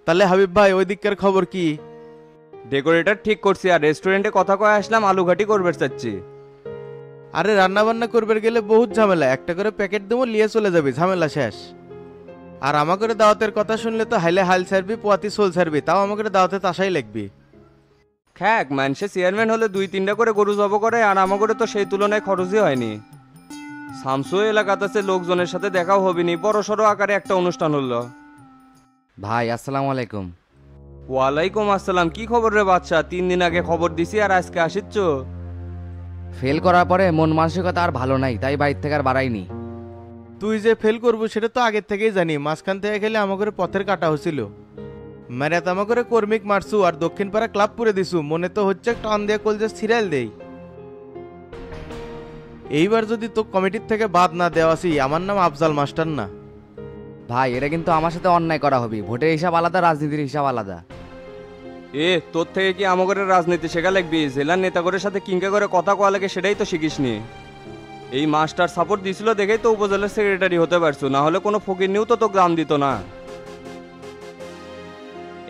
তাহলে হাবিব ভাই ওই দিককার খবর কি? ডেকোরেটর ঠিক করছি, আর রেস্টুরেন্টে কথা কয়ে আসলাম, আলুঘাটি করবে চাচ্ছি। আরে রান্না বান্না করবে গেলে বহুত ঝামেলা, একটা করে প্যাকেট দেবো নিয়ে চলে যাবি, ঝামেলা শেষ। আর আমাকে দাওয়াতের কথা শুনলে তো হাইলে হাল ছাড়বি, পোয়াতি সোল ছাড়বি, তাও আমাকে দাওয়াতে তাসাই লাগবি। খ্যাক মানুষে চেয়ারম্যান হলে 2-3টা করে গরু জব করে, আর আমাকে তো সেই তুলনায় খরচই হয়নি। শামসু এলাকাতে লোকজনের সাথে দেখাও হবিনি, বড় সড়ো আকারে একটা অনুষ্ঠান হলো। ভাই আসসালামু আলাইকুম। ওয়ালাইকুম আসসালাম। কি খবর রে বাচ্চা? 3 দিন আগে খবর দিছি আর আজকে আসিচ্ছ? ফেল করার পরে মন মানসিকতা আর ভালো নাই, তাই বাড়ির থেকে আর বাড়াইনি। তুই যে ফেল করবো সেটা তো আগের থেকেই জানি, মাঝখান থেকে খেলে আমাকে পথের কাটা হয়েছিল। ম্যারাত আমাকে কর্মিক মারছু আর দক্ষিণ পাড়া ক্লাব পুরে দিছু, মনে তো হচ্ছে টান দিয়ে কলজে সিরিয়াল দেই। এইবার যদি তো কমিটির থেকে বাদ না দেওয়াছি, আমার নাম আফজাল মাস্টার না। ভাই এটা কিন্তু আমার সাথে অন্যায় করা হবে, ভোটের হিসাব আলাদা, রাজনীতির হিসাব আলাদা। তোর থেকে কি আমাদের রাজনীতি শেখা লাগবি? জেলার নেতাগরের সাথে কিংকা করে কথা কয়া লাগে সেটাই তো শিখিসনি। এই মাস্টার সাপোর্ট দিছিল দেখেই তো উপজেলার সেক্রেটারি হতে পারছো, না হলে কোনো ফকির নিয়েও তো গ্রাম দিত না।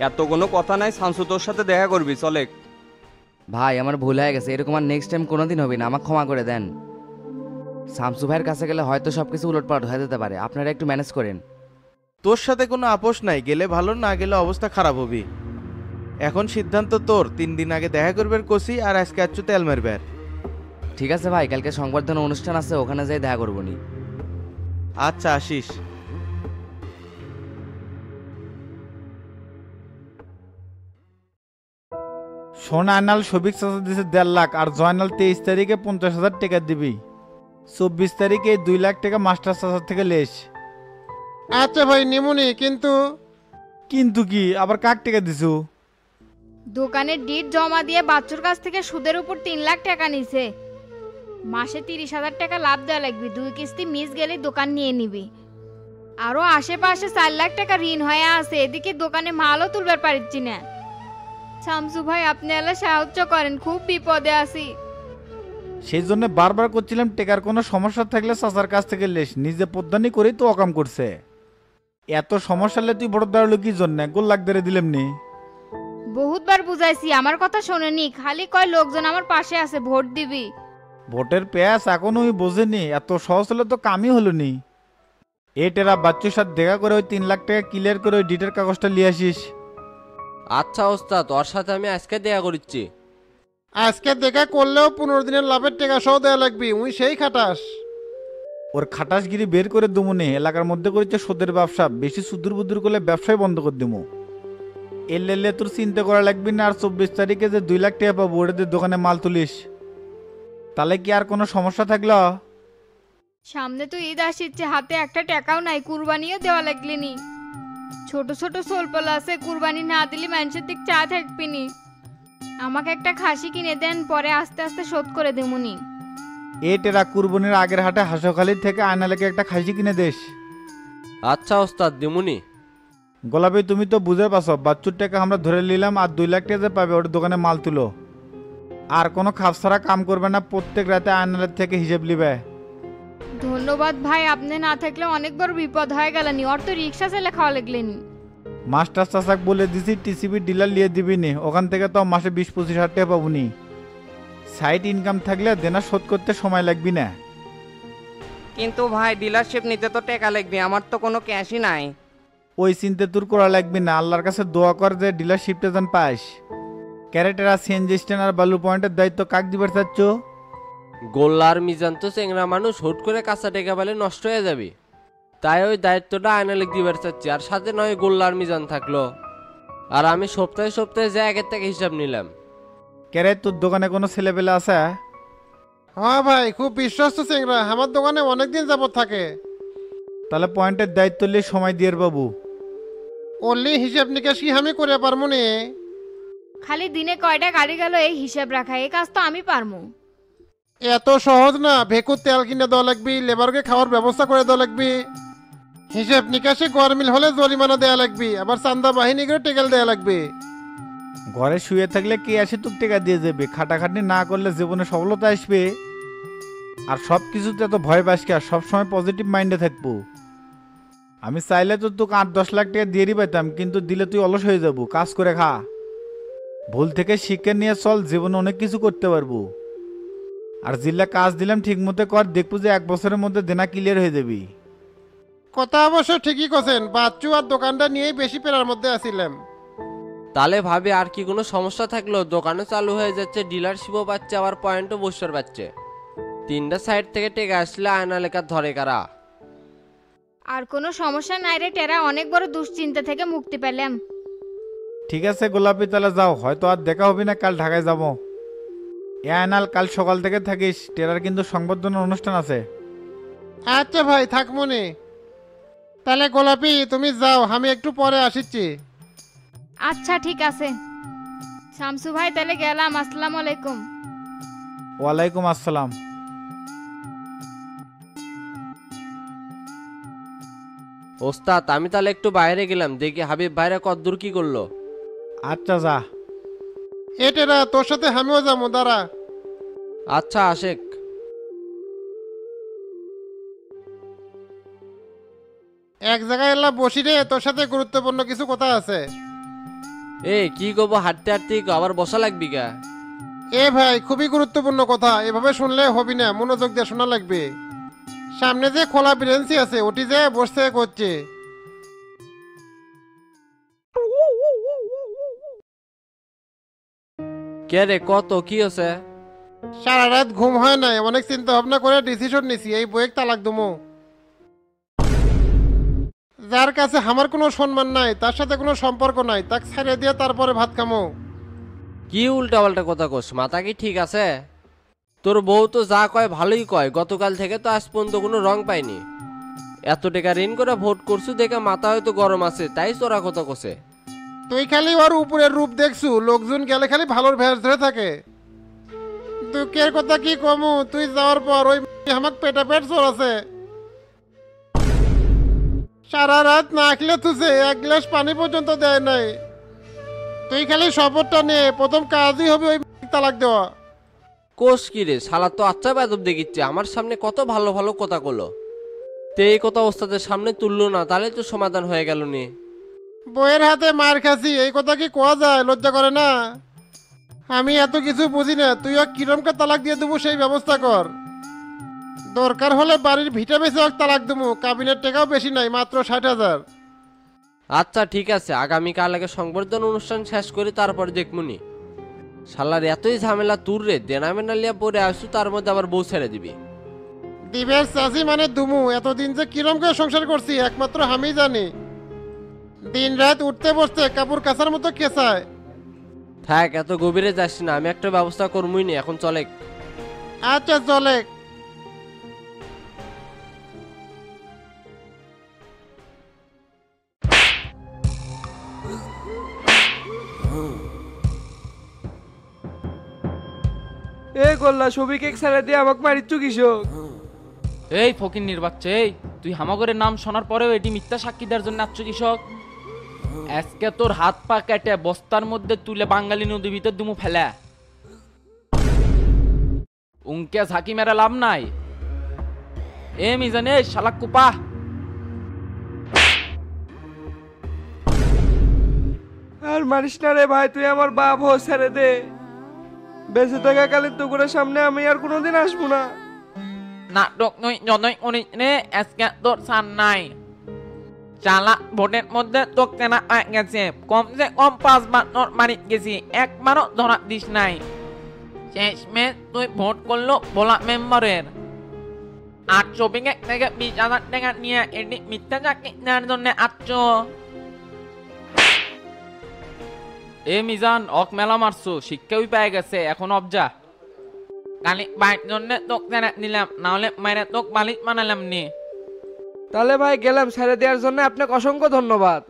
এত কোনো কথা নাই, শামসু তোর সাথে দেখা করবি, চলে। ভাই আমার ভুল হয়ে গেছে, এরকম আর নেক্সট টাইম কোনোদিন হবে না, আমাকে ক্ষমা করে দেন। শামসু ভাইয়ের কাছে গেলে হয়তো সবকিছু উলটপালট হয়ে যেতে পারে, আপনারা একটু ম্যানেজ করেন। তোর সাথে কোনো আপোষ নাই, গেলে ভালো, না গেলে অবস্থা খারাপ হবে। এখন সিদ্ধান্ত তোর, 3 দিন আগে দেখা করবার কষি আর আজকে আচ্ছু তেল মারবার। ঠিক আছে ভাই, কালকে সংবর্ধনা অনুষ্ঠান আছে, ওখানে যাই দেখা করবো নি। আচ্ছা আসিস। সোনা আনাল সবিক চাচা দিছে 1.5 লাখ, আর জয়নাল 23 তারিখে 50,000 টাকা দিবি। 24 তারিখে 2 লাখ টাকা মাস্টার চাচার থেকে লেস। আচ্ছা ভাই নিমুনি, কিন্তু কিন্তু কি আবার কাক টাকা দিছু? দোকানের ডিট জমা দিয়ে বাচ্চুর কাছ থেকে সুদের উপর 3 লাখ টাকা নিছে। মাসে 30,000 টাকা লাভ দেওয়া লাগবে, 2 কিস্তি মিস গেলে দোকান নিয়ে নিবি। আরো আশেপাশে 4 লাখ টাকা ঋণ হয়ে আছে, এদিকে দোকানে মালও তুলবার পারছি না। শামসু ভাই আপনি এলা সাহায্য করেন, খুব বিপদে আছি। সেই জন্য বারবার করছিলাম টেকার কোনো সমস্যা থাকলে চাচার কাছ থেকে লেস, নিজে পদ্মানি করেই তো অকাম করছে। এত সমস্যা হলে তুই বড় দাঁড়ালো কি জন্য? গোল লাখ ধরে দিলাম নি। বহুতবার বুঝাইছি, আমার কথা শোনেনি, খালি কয় লোকজন আমার পাশে আছে, ভোট দিবি। ভোটের পেঁয়াজ এখনো ওই বোঝেনি, এত সহজ হলে তো কামই হলো নি। টেরা বাচ্চুর সাথে দেখা করে ওই 3 লাখ টাকা ক্লিয়ার করে ওই ডিটের কাগজটা নিয়ে আসিস। আচ্ছা ওস্তাদ, ওর সাথে আমি আজকে দেখা করছি। আজকে দেখা করলেও 15 দিনের লাভের টাকা সহ দেওয়া লাগবে, উই সেই খাটাস। ওর খাটাসগিরি বের করে দুমুনে, এলাকার মধ্যে করেছে সুদের ব্যবসা, বেশি সুদূর বুদুর করলে ব্যবসায় বন্ধ করে দিমু। এলে তোর চিন্তা করা লাগবে না। আর 24 তারিখে যে 2 লাখ টাকা পাবো, ওদের দোকানে মাল তুলিস, তাহলে কি আর কোনো সমস্যা থাকলো? সামনে তো ঈদ আসছে, হাতে একটা টাকাও নাই, কুরবানিও দেওয়া লাগলেনি। ছোট ছোট সোলপলা আছে, কুরবানি না দিলে মানুষের দিক চা থাকবিনি। আমাকে একটা খাসি কিনে দেন, পরে আস্তে আস্তে শোধ করে দেবুনি। টেরা কুরবানির আগের হাটে হাসখালির থেকে আয়নালেকে একটা খাসি কিনে দেশ। আচ্ছা ওস্তাদ দিমুনি। গোলাপি তুমি তো বুঝে পাচ্ছ, বাচ্চুর টাকা আমরা ধরে নিলাম, আর 2 লাখ টাকা যে পাবে ওর দোকানে মাল তুলো। আর কোনো খাপসারা কাম করবে না, প্রত্যেক রাতে আয়নালের থেকে হিসেব নিবে। ধন্যবাদ ভাই, আপনি না থাকলে অনেক বড় বিপদ হয়ে গেলেনি, ওর তো রিক্সা চালে খাওয়া লাগলেনি। মাস্টার চাচাক বলে দিছি টিসিবি ডিলার নিয়ে দিবি নি, ওখান থেকে তো মাসে 20-25 হাজার টাকা পাবো নি। সাইড ইনকাম থাকলে দেনা শোধ করতে সময় লাগবি না। কিন্তু ভাই ডিলারশিপ নিতে তো টাকা লাগবে, আমার তো কোনো ক্যাশই নাই। ওই চিন্তা তোর করা লাগবি না, আল্লাহর কাছে দোয়া কর যে ডিলারশিপটা যেন পাস। ক্যারেটেরা সিএনজি স্ট্যান্ড আর বালু পয়েন্টের দায়িত্ব কাক দিবার চাচ্ছ? গোল্লার মিজান তো চেংরা মানুষ, হুট করে কাঁচা টেকা পেলে নষ্ট হয়ে যাবে, তাই ওই দায়িত্বটা আয়নালিক দিবার চাচ্ছি। আর সাথে নয় গোল্লার মিজান থাকলো, আর আমি সপ্তাহে সপ্তাহে যে আগের থেকে হিসাব নিলাম। ক্যারে তোর দোকানে কোনো ছেলেপেলে আছে? হ্যাঁ ভাই, খুব বিশ্বস্ত চেংরা, আমার দোকানে অনেকদিন যাবত থাকে। তাহলে পয়েন্টের দায়িত্ব নিয়ে সময় দিয়ে বাবু। ওরলি হিসাব নিকাশ কি আমি করে পারবো নি? খালি দিনে কয়টা গাড়ি গেল এই হিসাব রাখা, এই কাজ তো আমি পারমু। এত সহজ না, ভেকুর তেল কিনে দেওয়া লাগবে, লেবারকে খাওয়ার ব্যবস্থা করে দেওয়া লাগবে, হিসাব নিকাশে গরমিল হলে জরিমানা দেওয়া লাগবে, আবার চান্দা বাহিনী করে টেকেল দেওয়া লাগবে। ঘরে শুয়ে থাকলে কে আসে তোর টাকা দিয়ে যাবে? খাটাখাটনি না করলে জীবনে সফলতা আসবে। আর সব কিছুতে এত ভয় পাস কে? সবসময় পজিটিভ মাইন্ডে থাকবো। আমি চাইলে তো তোকে 8-10 লাখ টাকা দিয়ে পাইতাম, কিন্তু দিলে তুই অলস হয়ে যাবো। কাজ করে খা, ভুল থেকে শিক্ষা নিয়ে চল, জীবনে অনেক কিছু করতে পারবো। আর জিল্লা কাজ দিলাম ঠিক মতো কর, দেখবো যে 1 বছরের মধ্যে দেনা ক্লিয়ার হয়ে যাবি। কথা অবশ্য ঠিকই করছেন, বাচ্চু আর দোকানটা নিয়েই বেশি পেরার মধ্যে আছিলাম। তাহলে ভাবি আর কি কোনো সমস্যা থাকলো? দোকানও চালু হয়ে যাচ্ছে, ডিলারশিপও পাচ্ছে, আবার পয়েন্টও বসর পাচ্ছে। 3টা সাইড থেকে টেকে আসলে আয়না লেখা ধরে কারা? আর কোনো সমস্যা নাই রে টেরা, অনেক বড় দুশ্চিন্তা থেকে মুক্তি পেলাম। ঠিক আছে গোলাপি, তাহলে যাও, হয়তো আর দেখা হবে না, কাল ঢাকায় যাবো। এ আয়নাল, কাল সকাল থেকে থাকিস, টেরার কিন্তু সংবর্ধনা অনুষ্ঠান আছে। আচ্ছা ভাই, থাক মনে। তাহলে গোলাপি তুমি যাও, আমি একটু পরে আসিচ্ছি। আচ্ছা ঠিক আছে শামসু ভাই, তাহলে গেলাম। আসসালামু আলাইকুম। ওয়ালাইকুম আসসালাম। ওস্তাদ, আমি তাহলে একটু বাইরে গেলাম, দেখি হাবিব ভাইরা কদ্দূর কি করলো। আচ্ছা যা। এটেরা তোর সাথে আমিও যাবো, দাঁড়া। আচ্ছা আশেক। এক জায়গায় এলা বসি রে, তোর সাথে গুরুত্বপূর্ণ কিছু কথা আছে। কি করবো, হাঁটতে হাঁটতে আবার বসা লাগবি গা? এ ভাই, খুবই গুরুত্বপূর্ণ কথা, এভাবে শুনলে হবি না, মনোযোগ দিয়ে শোনা লাগবে। সামনে যে খোলা ব্রেঞ্চি আছে, ওটি যে বসে করছে। কে রে, কত কি আছে? সারা রাত ঘুম হয় নাই, অনেক চিন্তা ভাবনা করে ডিসিশন নিছি, এই বইয়ের তালাক দুমো। যার কাছে আমার কোনো সম্মান নাই, তার সাথে কোনো সম্পর্ক নাই, তাকে ছেড়ে দিয়ে তারপরে ভাত খামো। কি উল্টা পাল্টা কথা কোস? মাথা কি ঠিক আছে? তোর বউ তো যা কয় ভালোই কয়, গতকাল থেকে তো আজ পর্যন্ত কোনো রং পাইনি। এত টাকা ঋণ করে ভোট করছু দেখে মাথা হয়তো গরম আছে, তাই চোরা কথা কোসে। তুই খালি ওর উপরের রূপ দেখছু, লোকজন গেলে খালি ভালোর ভেস ধরে থাকে। দুঃখের কথা কি কমু, তুই যাওয়ার পর ওই আমাক পেটা পেট চড়াছে। সারা রাত না খেলে তুছে, 1 গ্লাস পানি পর্যন্ত দেয় নাই। তুই খালি শপথটা নে, প্রথম কাজই হবে ওই তালাক দেওয়া। কোষ কি রে, শালা তো আচ্ছা বেদব দেখিচ্ছে, আমার সামনে কত ভালো ভালো কথা কলো, তে এই কথা ওস্তাদের সামনে তুললো না, তাহলে তো সমাধান হয়ে গেল নি। বইয়ের হাতে মার খাসি, এই কথা কি কোয়া যায়? লজ্জা করে না? আমি এত কিছু বুঝি না, তুই ওকে কিরমকে তালাক দিয়ে দেবো সেই ব্যবস্থা কর। দরকার হলে বাড়ির ভিটা বেশি ওকে তালাক দেবো, কাবিনের টাকাও বেশি নাই, মাত্র 60,000। আচ্ছা ঠিক আছে, আগামীকাল আগে সংবর্ধনা অনুষ্ঠান শেষ করি, তারপরে দেখমুনি। শালার এতই ঝামেলা তুর রে, দেনা মেনা লিয়া পরে আসু, তার মধ্যে আবার বউ ছেড়ে দিবি। দিবের চাষি মানে দুমু, এতদিন যে কিরম করে সংসার করছি একমাত্র আমি জানি। দিন রাত উঠতে বসতে কাপড় কাচার মতো কেসায়। থাক, এত গভীরে যাস না, আমি একটা ব্যবস্থা করবই নি, এখন চলে। আচ্ছা চলে। এই গোল্লা সবিকে ছেড়ে দিয়ে আমাকে মারিচ্ছু কৃষক। এই ফকির নির্বাচ্চে, এই তুই হামাগরের নাম শোনার পরেও এটি মিথ্যা সাক্ষী দেওয়ার জন্য আসছো কৃষক? আজকে তোর হাত পা কেটে বস্তার মধ্যে তুলে বাঙালি নদী ভিতর দুমু ফেলে। উনকে ঝাঁকি মেরে লাভ নাই। এ মিজানে শালাক কুপা। আর মারিস না রে ভাই, তুই আমার বাপ হো, ছেড়ে দে। বেঁচে থাকাকালীন তোর সামনে আমি আর কোনোদিন আসবো না। নাটক নই জনই উনি নে, আজকে তোর সান নাই। চালা ভোটের মধ্যে তোর কেনা গেছে, কমসে কম 5 বার নোট মারি গেছি, একবারও ধরা দিস নাই। শেষমেশ তুই ভোট করলো বলা মেম্বারের। আর শপিং থেকে 20,000 টাকা নিয়ে এটি মিথ্যা চাকরি নেওয়ার জন্য আসছো। এ মিজান, অক মেলা মারছো, শিক্ষাই পেয়ে গেছে, এখন অবজা। কালি বাইর জন্য তোক ছেড়ে দিলাম, নাহলে মাইরে তোক বালিশ বানালাম নি। তাহলে ভাই গেলাম, ছেড়ে দেওয়ার জন্য আপনাকে অসংখ্য ধন্যবাদ।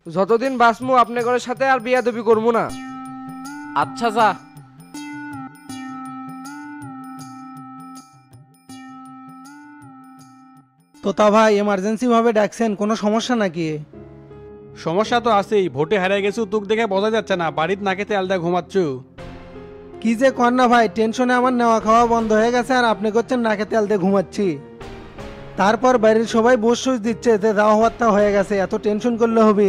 যতদিন বাঁচমু আপনাদের সাথে আর বিয়াদবি করবো না। আচ্ছা যা। তোতা ভাই, এমার্জেন্সি ভাবে ডাকছেন, কোনো সমস্যা নাকি? সমস্যা তো আছেই, ভোটে হারিয়ে গেছু, তোক দেখে বোঝা যাচ্ছে না, বাড়িতে না খেতে আলাদা ঘুমাচ্ছু। কি যে কর না ভাই, টেনশনে আমার নেওয়া খাওয়া বন্ধ হয়ে গেছে, আর আপনি করছেন না খেতে আলতে ঘুমাচ্ছি। তারপর বাড়ির সবাই বোস দিচ্ছে যে যাওয়া হওয়ার তা হয়ে গেছে, এত টেনশন করলে হবে?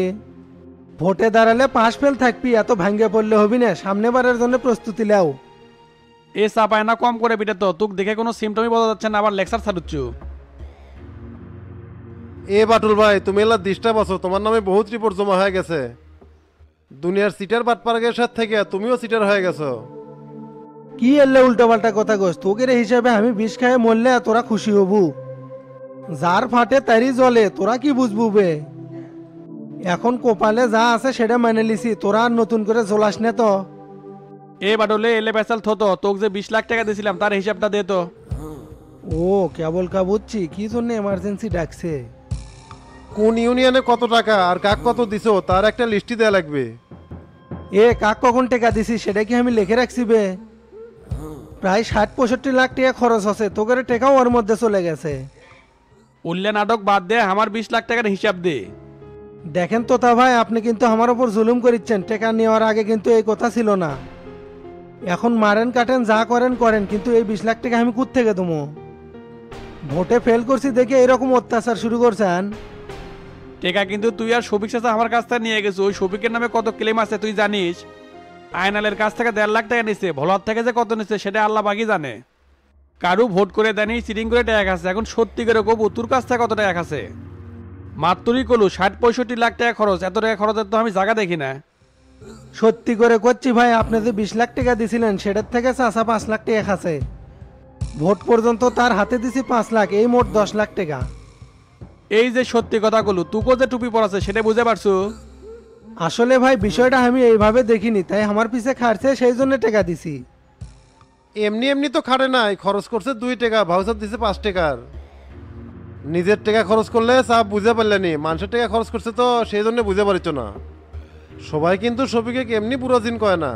ভোটে দাঁড়ালে পাশ ফেল থাকবি, এত ভাঙ্গে পড়লে হবি না, সামনে বারের জন্য প্রস্তুতি নাও। এ চাপায় না কম করে পিটে তো, তোক দেখে কোনো সিমটমই বোঝা যাচ্ছে না, আবার লেকচার ছাড়ুচ্ছু। এ বাটুল ভাই, তুমি এলা ডিস্টার্ব আছো, তোমার নামে বহুত রিপোর্ট জমা হয়ে গেছে। দুনিয়ার সিটার বাটপাড়াগের সাথে থেকে তুমিও সিটার হয়ে গেছো। কি এলে উল্টো পাল্টা কথা গোস, তোকের হিসাবে আমি বিষ খায় মরলে তোরা খুশি হবু? যার ফাটে তারই জলে, তোরা কি বুঝবু বে? এখন কোপালে যা আছে সেটা মেনে লিছি, তোরা আর নতুন করে জ্বলাস না তো। এ বাটলে এলে পেশাল থতো, তোকে যে 20 লাখ টাকা দিয়েছিলাম তার হিসাবটা দে তো। ও কেবল কা বুঝছি কি জন্য এমার্জেন্সি ডাকছে। কোন ইউনিয়নে কত টাকা আর কাক কত দিছো তার একটা লিস্টই দেয়া লাগবে। এ কাক কখন টাকা দিছি সেটা কি আমি লিখে রাখছি বে? প্রায় 60-65 লাখ টাকা খরচ আছে, তোকের টাকাও ওর মধ্যে চলে গেছে। উল্লে নাটক বাদ দে, আমার 20 লাখ টাকার হিসাব দে। দেখেন তোতা ভাই, আপনি কিন্তু আমার ওপর জুলুম করিচ্ছেন। টাকা নেওয়ার আগে কিন্তু এই কথা ছিল না। এখন মারেন কাটেন যা করেন করেন, কিন্তু এই 20 লাখ টাকা আমি কোথা থেকে দেবো? ভোটে ফেল করছি দেখে এরকম অত্যাচার শুরু করছেন। টাকা কিন্তু তুই আর শফিক চাচা আমার কাছ থেকে নিয়ে গেছিস। ওই শফিকের নামে কত ক্লেম আছে তুই জানিস? আয়নালের কাছ থেকে 1.5 লাখ টাকা নিচ্ছে, ভোলার থেকে যে কত নিচ্ছে সেটা আল্লাহ বাকি জানে। কারু ভোট করে দেয়নি, চিটিং করে টাকা খাচ্ছে। এখন সত্যি করে কবু তোর কাছ থেকে কত টাকা খাচ্ছে? মাত্রই কলু 60-65 লাখ টাকা খরচ, এত টাকা খরচের তো আমি জায়গা দেখি না। সত্যি করে করছি ভাই, আপনি যে 20 লাখ টাকা দিছিলেন সেটার থেকে চাচা 5 লাখ টাকা খাচ্ছে। ভোট পর্যন্ত তার হাতে দিছি 5 লাখ, এই মোট 10 লাখ টাকা। এই যে সত্যি কথা কলু, তুকো যে টুপি পরাছে সেটা বুঝে পারছু? আসলে ভাই বিষয়টা আমি এইভাবে দেখিনি, তাই আমার পিছে খাটছে সেই জন্য টাকা দিছি। এমনি এমনি তো খাটে নাই, খরচ করছে 2 টাকা, ভাউচার দিছে 5 টাকার। নিজের টাকা খরচ করলে চাপ বুঝে পারলেনি, মানুষের টাকা খরচ করছে তো সেই জন্য বুঝে পারিছ না। সবাই কিন্তু শফিকে এমনি পুরো দিন কয় না।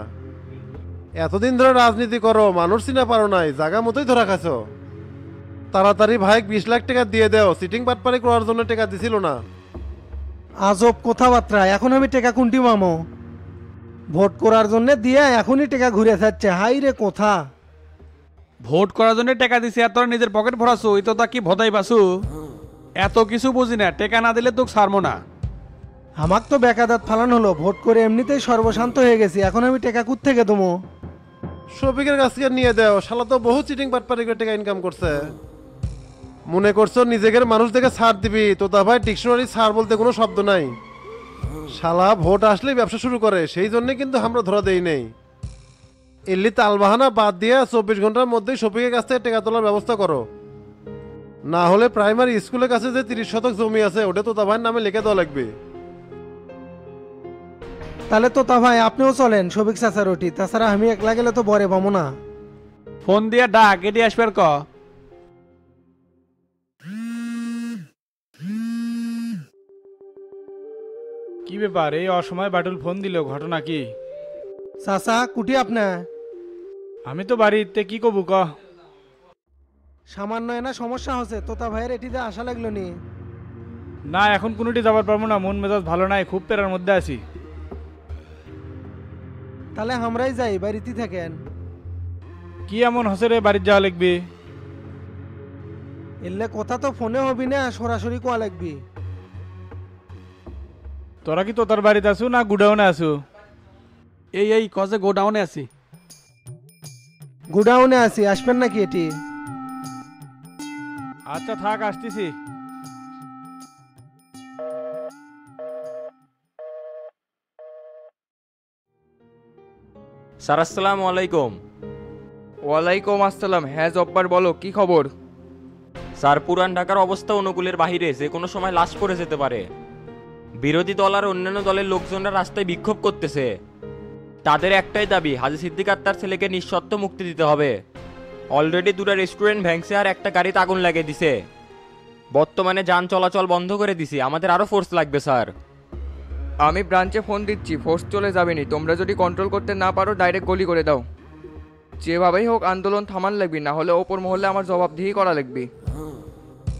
এতদিন ধরে রাজনীতি করো, মানুষ চিনা পারো নাই, জায়গা মতোই ধরা খাচ্ছ। তাড়াতাড়ি ভাই 20 লাখ টাকা দিয়ে দেও, সিটিং বাটপারি করার জন্য টাকা দিছিল না। আজব কথাবার্তা, এখন আমি টাকা কোনটি মামো? ভোট করার জন্য দিয়ে এখনই টাকা ঘুরে যাচ্ছে, হাই রে কথা। ভোট করার জন্য টাকা দিছি আর তোর নিজের পকেট ভরাছু, এই তো তা কি ভদাই পাছু? এত কিছু বুঝি না, টাকা না দিলে তোকে ছাড়বো না। আমার তো বেকাদাত ফালান হলো, ভোট করে এমনিতেই সর্বশান্ত হয়ে গেছি, এখন আমি টাকা কোথ থেকে দেবো? শফিকের কাছ থেকে নিয়ে দেও, শালা তো বহু চিটিং বাটপারি করে টাকা ইনকাম করছে। মনে করছো নিজেদের মানুষ দেখে ছাড় দিবি? তো তা ভাই ডিকশনারি ছাড় বলতে কোনো শব্দ নাই। শালা ভোট আসলেই ব্যবসা শুরু করে, সেই জন্য কিন্তু আমরা ধরা দেই নেই। এলি তালবাহানা বাদ দিয়ে 24 ঘন্টার মধ্যেই শফিকের কাছ থেকে টাকা তোলার ব্যবস্থা করো। না হলে প্রাইমারি স্কুলের কাছে যে 30 শতক জমি আছে ওটা তো তা ভাইয়ের নামে লিখে দেওয়া লাগবে। তাহলে তোতা ভাই আপনিও চলেন শফিক চাচার ওটি, তাছাড়া আমি একলা গেলে তো বরে পাবো না। ফোন দিয়ে ডাক, এটি আসবে ক। কি ব্যাপার, এই অসময় বাটুল ফোন দিল, ঘটনা কি? চাচা কুটি আপনার? আমি তো বাড়িতে, কি কবু ক। সামান্য এনা সমস্যা হচ্ছে, তোতা ভাইয়ের এটিতে আশা লাগলো নি? না এখন কোনোটি যাবার পারবো না, মন মেজাজ ভালো নাই, খুব পেরার মধ্যে আছি। তাহলে আমরাই যাই, বাড়িতে থাকেন। কি এমন হসে রে বাড়ির যাওয়া লাগবে? এলে কথা তো ফোনে হবি না, সরাসরি কোয়া লাগবি। তোরা কি তোতার বাড়িতে আছু না গুডাউনে আছু? এই কজে গোডাউনে আছি। গুডাউনে আছি, আসবেন নাকি এটি? আচ্ছা থাক, আসতেছি। স্যার আসসালামু আলাইকুম। ওয়ালাইকুম আসসালাম। হ্যাঁ জব্বার বলো, কি খবর? স্যার পুরান ঢাকার অবস্থা অনুকূলের বাহিরে, যে কোনো সময় লাশ পড়ে যেতে পারে। বিরোধী দল আর অন্যান্য দলের লোকজনরা রাস্তায় বিক্ষোভ করতেছে। তাদের একটাই দাবি, হাজী সিদ্দিক আর তার ছেলেকে নিঃশর্ত মুক্তি দিতে হবে। অলরেডি 2টা রেস্টুরেন্ট ভেঙছে আর একটা গাড়িতে আগুন লাগিয়ে দিছে। বর্তমানে যান চলাচল বন্ধ করে দিছি, আমাদের আরও ফোর্স লাগবে স্যার। আমি ব্রাঞ্চে ফোন দিচ্ছি, ফোর্স চলে যাবেনি। তোমরা যদি কন্ট্রোল করতে না পারো ডাইরেক্ট গুলি করে দাও। যেভাবেই হোক আন্দোলন থামান লাগবি, না হলে ওপর মহলে আমার জবাবদিহি করা লাগবে।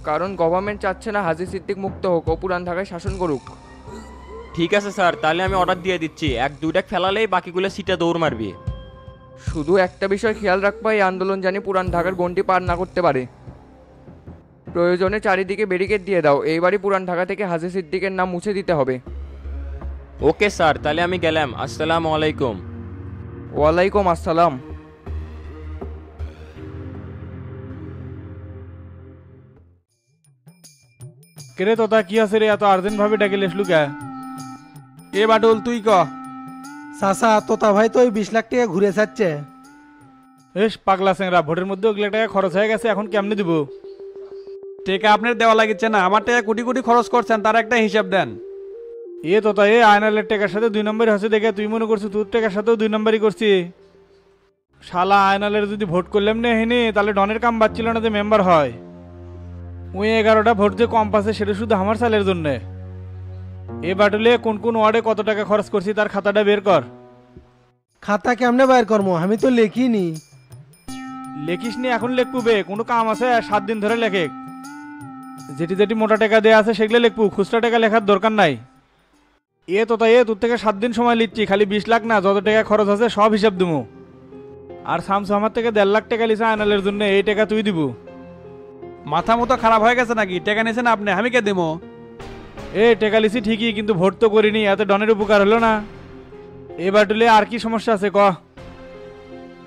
কারণ গভর্নমেন্ট চাচ্ছে না হাজী সিদ্দিক মুক্ত হোক, ও পুরান ঢাকায় শাসন করুক। ঠিক আছে স্যার, তাহলে আমি অর্ডার দিয়ে দিচ্ছি, 1-2 ডাক ফেলালেই বাকিগুলো সিটে দৌড় মারবি। শুধু একটা বিষয় খেয়াল রাখবা, এই আন্দোলন জানি পুরান ঢাকার গন্ডি পার না করতে পারে। প্রয়োজনে চারিদিকে ব্যারিকেড দিয়ে দাও, এইবারই পুরান ঢাকা থেকে হাজী সিদ্দিকের নাম মুছে দিতে হবে। ওকে স্যার, তাহলে আমি গেলাম। আসসালামু আলাইকুম। ওয়ালাইকুম আসসালাম। কেরে তোতা কি আছে রে, এত আর্জেন্ট ভাবে ডাকে লেসলু কে? এ বাটুল তুই ক। চাচা তোতা ভাই তো ওই 20 লাখ টাকা ঘুরে যাচ্ছে। এস পাগলা সেংরা, ভোটের মধ্যে ওগুলো টাকা খরচ হয়ে গেছে, এখন কেমনে দিব? টাকা আপনার দেওয়া লাগিচ্ছে না, আমার টাকা কোটি কোটি খরচ করছেন, তার একটা হিসাব দেন। এ তোতা, এ আয়নালের টাকার সাথে 2 নম্বরই হচ্ছে দেখে তুই মনে করছিস তোর টাকার সাথেও 2 নম্বরই করছি? শালা আয়নালের যদি ভোট করলাম না হেনি, তাহলে ডনের কাম বাচ্ছিল না যে মেম্বার হয়। ওই 11টা ভোট যে কম পাচ্ছে সেটা শুধু আমার সালের জন্যে। এ বাটুলে কোন কোন ওয়ার্ডে কত টাকা খরচ করছি তার খাতাটা বের কর। খাতা কেমনে বাইর করবো, আমি তো লিখিনি। লেখিস নি, এখন লিখবু বে, কোনো কাম আছে 7 দিন ধরে লেখে। যেটি যেটি মোটা টাকা দেওয়া আছে সেগুলো লিখবু, খুচরা টাকা লেখার দরকার নাই। এ তোতা, এ তোর থেকে 7 দিন সময় লিখছি, খালি 20 লাখ না, যত টাকা খরচ আছে সব হিসাব দিমু। আর শামসু আমার থেকে 1.5 লাখ টাকা লিছে আয়নালের জন্য, এই টাকা তুই দিবু। মাথা মতো খারাপ হয়ে গেছে নাকি? টাকা নিয়েছেন আপনি, আমি কে দেবো? এ টাকা লিছি ঠিকই, কিন্তু ভোট তো করিনি, এত ডনের উপকার হলো না। এবার টুলে আর কি সমস্যা আছে ক?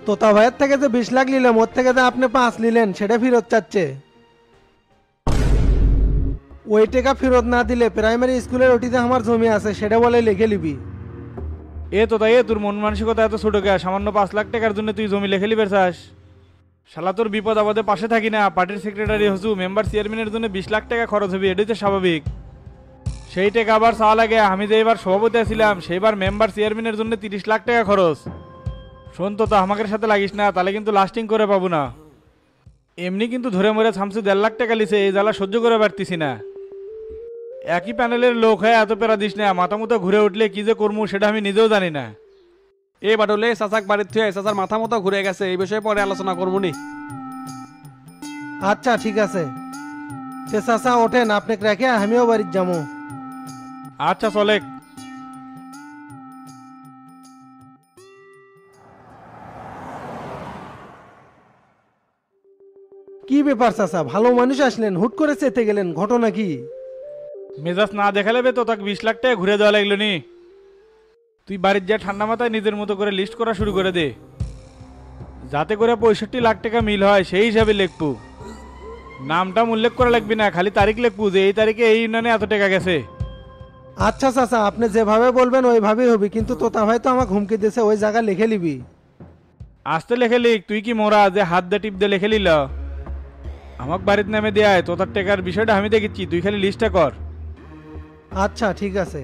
তোতা ভাইয়ের থেকে যে 20 লাখ নিলাম, ওর থেকে যে আপনি 5 নিলেন সেটা ফেরত চাচ্ছে। ওই টাকা ফেরত না দিলে প্রাইমারি স্কুলের ওটিতে আমার জমি আছে সেটা বলে লিখে নিবি। এ তোতা, এ তোর মন মানসিকতা এত ছোট কে? সামান্য 5 লাখ টাকার জন্য তুই জমি লেখে লিবের চাস? শালা তোর বিপদ আপদে পাশে থাকি না, পার্টির সেক্রেটারি হসু, মেম্বার চেয়ারম্যানের জন্য 20 লাখ টাকা খরচ হবে, এটাই তো স্বাভাবিক। সেই টাকা আবার চাওয়া লাগে। আমি যে এবার সভাপতি ছিলাম সেইবার মেম্বার চেয়ারম্যানের জন্য 30 লাখ টাকা খরচ। শোন তো, আমাদের সাথে লাগিস না, তাহলে কিন্তু লাস্টিং করে পাবো না। এমনি কিন্তু ধরে মরে শামসু 1.5 লাখ টাকা লিছে, এই জ্বালা সহ্য করে পারতেছি না। একই প্যানেলের লোক হয়ে এত পেরা দিস না, মাথা মতো ঘুরে উঠলে কি যে করবো সেটা আমি নিজেও জানি না। এ বাটলে চাচাক বাড়ির থুয়ে চাচার মাথা মতো ঘুরে গেছে, এই বিষয়ে পরে আলোচনা করবো নি। আচ্ছা ঠিক আছে, তে চাচা ওঠেন, আপনাকে রেখে আমিও বাড়ির যাবো। আচ্ছা চলে। কি ব্যাপার চাচা, ভালো মানুষ আসলেন, হুট করে চেতে গেলেন, ঘটনা কি? মেজাজ না দেখালে বে তো তাকে 20 লাখ টাকা ঘুরে দেওয়া লাগলো নি। তুই বাড়ির যা ঠান্ডা মাথায় নিজের মতো করে লিস্ট করা শুরু করে দে, যাতে করে 65 লাখ টাকা মিল হয় সেই হিসাবে লিখবু। নামটা উল্লেখ করা লাগবি না, খালি তারিখ লিখবু যে এই তারিখে এই ইউনিয়নে এত টাকা গেছে। আচ্ছা চাচা, আপনি যেভাবে বলবেন ওইভাবেই হবে, কিন্তু তোতা ভাই তো আমাকে হুমকি দিয়েছে, ওই জায়গা লিখে নিবি। আসতে লেখে লিখ, তুই কি মোরা যে হাত দিয়ে টিপ দিয়ে লিখে নিল? আমাকে বাড়ির নামে দেয় তো তার টাকার বিষয়টা আমি দেখেছি, তুই খালি লিস্টটা কর। আচ্ছা ঠিক আছে।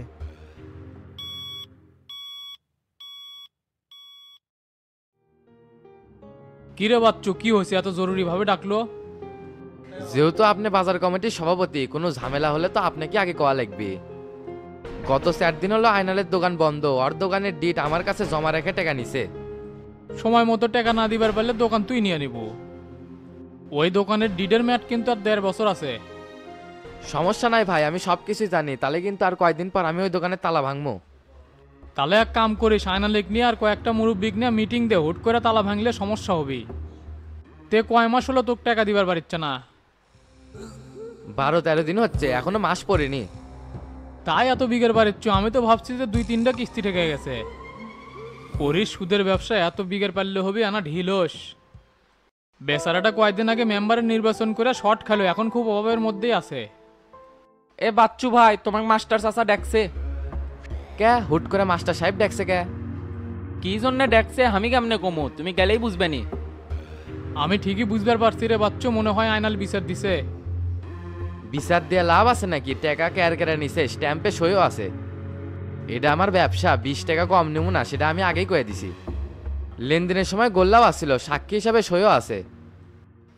কিরে বাচ্চু, কি হয়েছে এত জরুরি ভাবে ডাকলো? যেহেতু আপনি বাজার কমিটির সভাপতি, কোনো ঝামেলা হলে তো আপনাকে আগে কওয়া লাগবে। গত 4 দিন হলো আয়নালের দোকান বন্ধ, আর দোকানের ডিট আমার কাছে জমা রেখে টাকা নিছে। সময় মতো টাকা না দিবার পারলে দোকান তুই নিয়ে নিব। ওই দোকানের ডিডের ম্যাট কিন্তু আর 1.5 বছর আছে। সমস্যা নাই ভাই, আমি সব কিছুই জানি, তাহলে কিন্তু আর কয়েকদিন পর আমি ওই দোকানের তালা ভাঙবো। তাহলে এক কাম করিস, আয়নালেক নিয়ে আর কয়েকটা মুরব্বিক নিয়ে মিটিং দে, হুট করে তালা ভাঙলে সমস্যা হবে। তে কয় মাস হলো তোকে টাকা দিবার পারিচ্ছে না? 12-13 দিন হচ্ছে, এখনো মাস পড়েনি। তাই এত বিঘের বাড়িচ্ছ? আমি তো ভাবছি যে 2-3টা কিস্তি ঠেকে গেছে। করিস সুদের ব্যবসা, এত বিঘের পারলে হবে আনা ঢিলস। বেচারাটা কয়েকদিন আগে মেম্বারের নির্বাচন করে শর্ট খেলো, এখন খুব অভাবের মধ্যেই আছে। এ বাচ্চু ভাই, তোমার মাস্টার চাচা ডাকছে। কে হুট করে মাস্টার সাহেব ডাকছে কে? কি জন্য ডাকছে আমি কেমনে কমু, তুমি গেলেই বুঝবেনি। আমি ঠিকই বুঝবার পারছি রে বাচ্চু, মনে হয় আয়নাল বিচার দিছে। বিচার দিয়ে লাভ আছে নাকি? টাকা কেয়ার কেড়ে নিছে, স্ট্যাম্পে সইও আছে। এটা আমার ব্যবসা, 20 টাকা কম নেব না, সেটা আমি আগেই কয়ে দিছি। লেনদেনের সময় গোল্লাও আসছিল, সাক্ষী হিসাবে সইও আছে।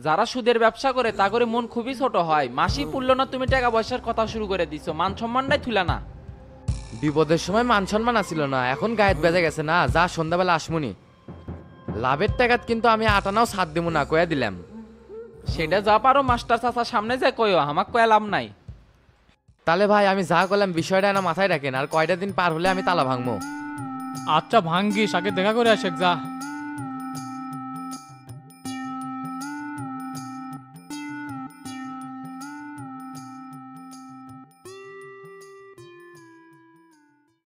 যারা সুদের ব্যবসা করে তা করে মন খুবই ছোট হয়। মাসি পুরল না, তুমি টাকা পয়সার কথা শুরু করে দিছো, মান সম্মানটাই তুলে না। বিপদের সময় মান সম্মান আসছিল না, এখন গায়েত বেজে গেছে না, যা সন্ধ্যাবেলা আসমুনি। লাভের টাকাত কিন্তু আমি আটানাও ছাড় দিব না, কয়ে দিলাম। সেটা যা পারো মাস্টার চাচার সামনে যায় কয়ো, আমাকে কয়ে লাভ নাই। তাহলে ভাই আমি যা করলাম বিষয়টা না মাথায় রাখেন, আর কয়টা দিন পার হলে আমি তালা ভাঙবো। আচ্ছা ভাঙ্গিস, আগে দেখা করে আসে যা।